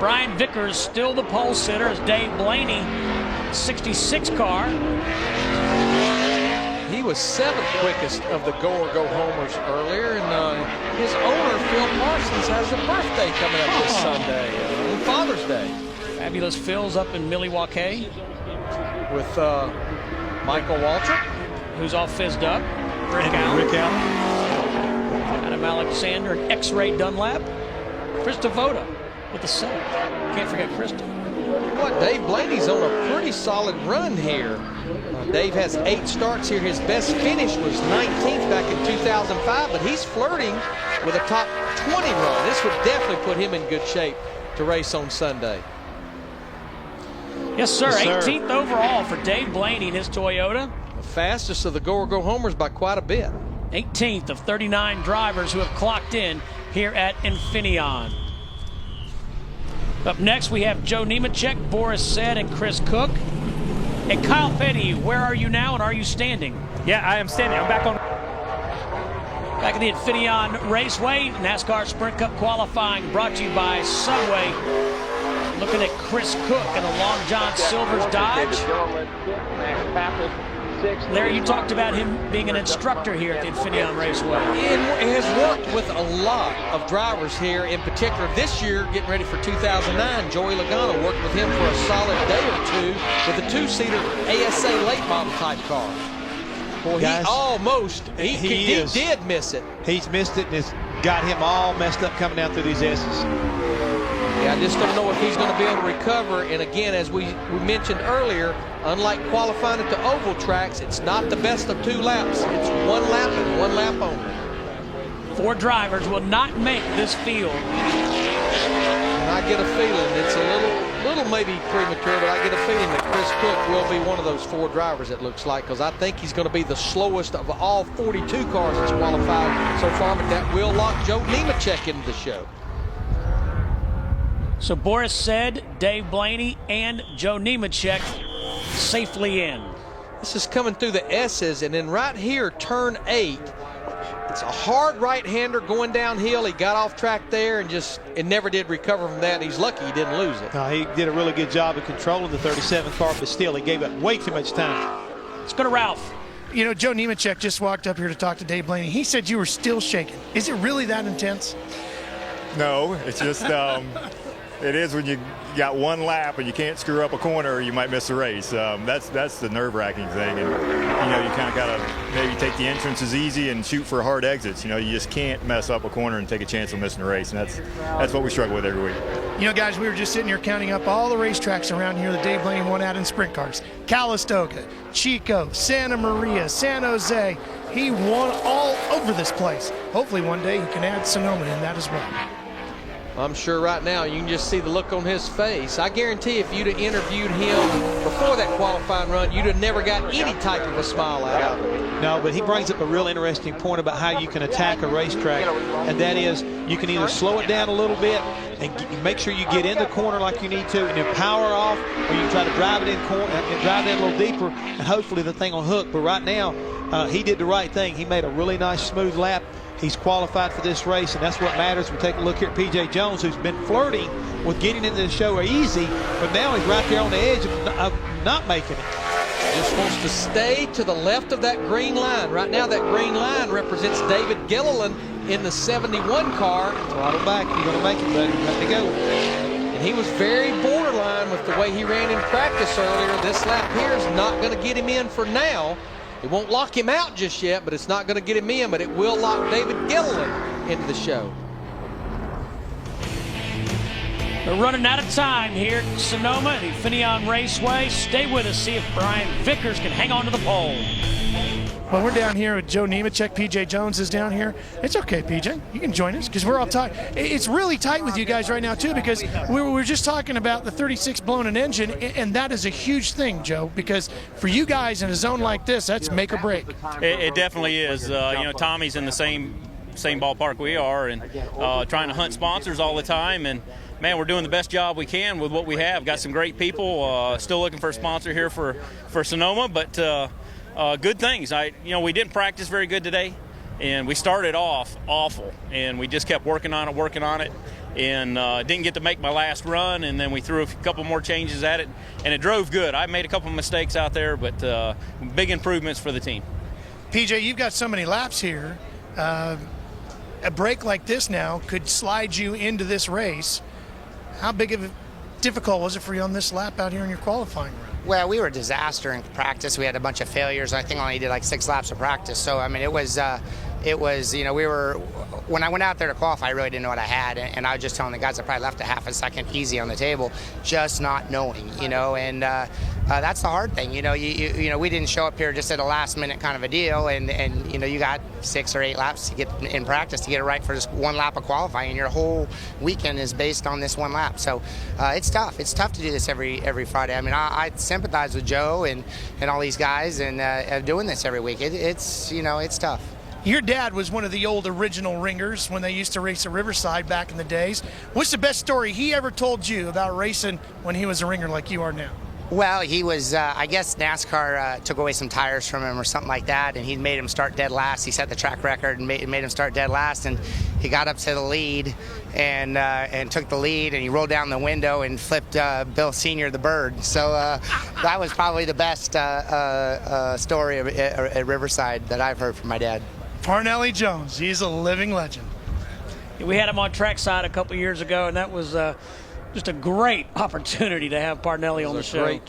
Brian Vickers still the pole sitter as Dave Blaney, 66 car. He was 7th quickest of the go-homers earlier, and his owner, Phil Parsons, has a birthday coming up this Sunday, on Father's Day. Fabulous Phil's up in Milwaukee. With Michael Waltrip, who's all fizzed up. Rick Allen. Adam Alexander, and X-Ray Dunlap. Chris Devoto with the 7th. Can't forget Krista. What, Dave Blaney's on a pretty solid run here. Dave has 8 starts here. His best finish was 19th back in 2005, but he's flirting with a top 20 run. This would definitely put him in good shape to race on Sunday. Yes, sir. 18th overall for Dave Blaney and his Toyota. The fastest of the go-homers by quite a bit. 18th of 39 drivers who have clocked in here at Infineon. Up next, we have Joe Nemechek, Boris Said, and Chris Cook. And Kyle Petty, where are you now, and are you standing? Yeah, I am standing. I'm back at the Infineon Raceway. NASCAR Sprint Cup qualifying brought to you by Subway. Looking at Chris Cook in a Long John Silver's Dodge. Larry, you talked about him being an instructor here at the Infineon Raceway. He has worked with a lot of drivers here, in particular this year, getting ready for 2009. Joey Logano worked with him for a solid day or two with a 2-seater ASA late model type car. Well, guys, he did miss it. He's missed it, and it's got him all messed up coming down through these S's. Yeah, I just don't know if he's going to be able to recover. And again, as we mentioned earlier, unlike qualifying at the oval tracks, it's not the best of 2 laps. It's 1 lap and 1 lap only. 4 drivers will not make this field. And I get a feeling it's a little maybe premature, but I get a feeling that Chris Cook will be one of those 4 drivers, it looks like, because I think he's going to be the slowest of all 42 cars that's qualified so far, but that will lock Joe Nemechek into the show. So Boris Said, Dave Blaney, and Joe Nemechek safely in. This is coming through the S's, and then right here, turn 8. It's a hard right-hander going downhill. He got off track there and never did recover from that. He's lucky he didn't lose it. No, he did a really good job of controlling the 37 car, but still, he gave up way too much time. Let's go to Ralph. You know, Joe Nemechek just walked up here to talk to Dave Blaney. He said you were still shaking. Is it really that intense? No, it's just it is when you got 1 lap and you can't screw up a corner, you might miss the race. That's the nerve-wracking thing. And you kind of got to maybe take the entrances easy and shoot for hard exits. You just can't mess up a corner and take a chance of missing a race, and that's what we struggle with every week. You know, guys, we were just sitting here counting up all the racetracks around here that Dave Blaney won out in sprint cars. Calistoga, Chico, Santa Maria, San Jose. He won all over this place. Hopefully one day he can add Sonoma in that as well. I'm sure right now you can just see the look on his face. I guarantee if you'd have interviewed him before that qualifying run, you'd have never got any type of a smile out of him. No, but he brings up a real interesting point about how you can attack a racetrack, and that is you can either slow it down a little bit and make sure you get in the corner like you need to and then power off, or you can try to drive it in and drive it in a little deeper, and hopefully the thing will hook. But right now, he did the right thing. He made a really nice smooth lap. He's qualified for this race, and that's what matters. We take a look here at P.J. Jones, who's been flirting with getting into the show easy, but now he's right there on the edge of not making it. Just wants to stay to the left of that green line. Right now, that green line represents David Gilliland in the 71 car. Throttle back. You're going to make it, buddy. Let me go. And he was very borderline with the way he ran in practice earlier. This lap here is not going to get him in for now. It won't lock him out just yet, but it's not going to get him in, but it will lock David Gilliland into the show. We're running out of time here at Sonoma at Infineon Raceway. Stay with us, see if Brian Vickers can hang on to the pole. Well, we're down here with Joe Nemechek. P.J. Jones is down here. It's okay, P.J. You can join us because we're all tight. It's really tight with you guys right now, too, because we were just talking about the 36 blown an engine, and that is a huge thing, Joe, because for you guys in a zone like this, that's make or break. It definitely is. Tommy's in the same ballpark we are, and trying to hunt sponsors all the time, and man, we're doing the best job we can with what we have. Got some great people. Still looking for a sponsor here for Sonoma, but good things. We didn't practice very good today, and we started off awful, and we just kept working on it. and didn't get to make my last run, and then we threw a couple more changes at it, and it drove good. I made a couple mistakes out there, but big improvements for the team. PJ, you've got so many laps here. A break like this now could slide you into this race. How big of a difficult was it for you on this lap out here in your qualifying round? Well, we were a disaster in practice. We had a bunch of failures. I think I only did like 6 laps of practice. So, I mean, it was, you know, when I went out there to qualify, I really didn't know what I had. And I was just telling the guys I probably left a half a second easy on the table, just not knowing, you know, and that's the hard thing. You know, you know, we didn't show up here just at a last minute kind of a deal. And you know, you got 6 or 8 laps to get in practice to get it right for just 1 lap of qualifying. And your whole weekend is based on this 1 lap. So it's tough. It's tough to do this every Friday. I mean, I sympathize with Joe and all these guys and doing this every week. It's, you know, it's tough. Your dad was one of the old original ringers when they used to race at Riverside back in the days. What's the best story he ever told you about racing when he was a ringer like you are now? Well, he was, I guess NASCAR took away some tires from him or something like that, and he made him start dead last. He set the track record and made him start dead last, and he got up to the lead and took the lead, and he rolled down the window and flipped Bill Sr. the bird. So that was probably the best story at Riverside that I've heard from my dad. Parnelli Jones, he's a living legend. We had him on trackside a couple years ago, and that was just a great opportunity to have Parnelli on the show.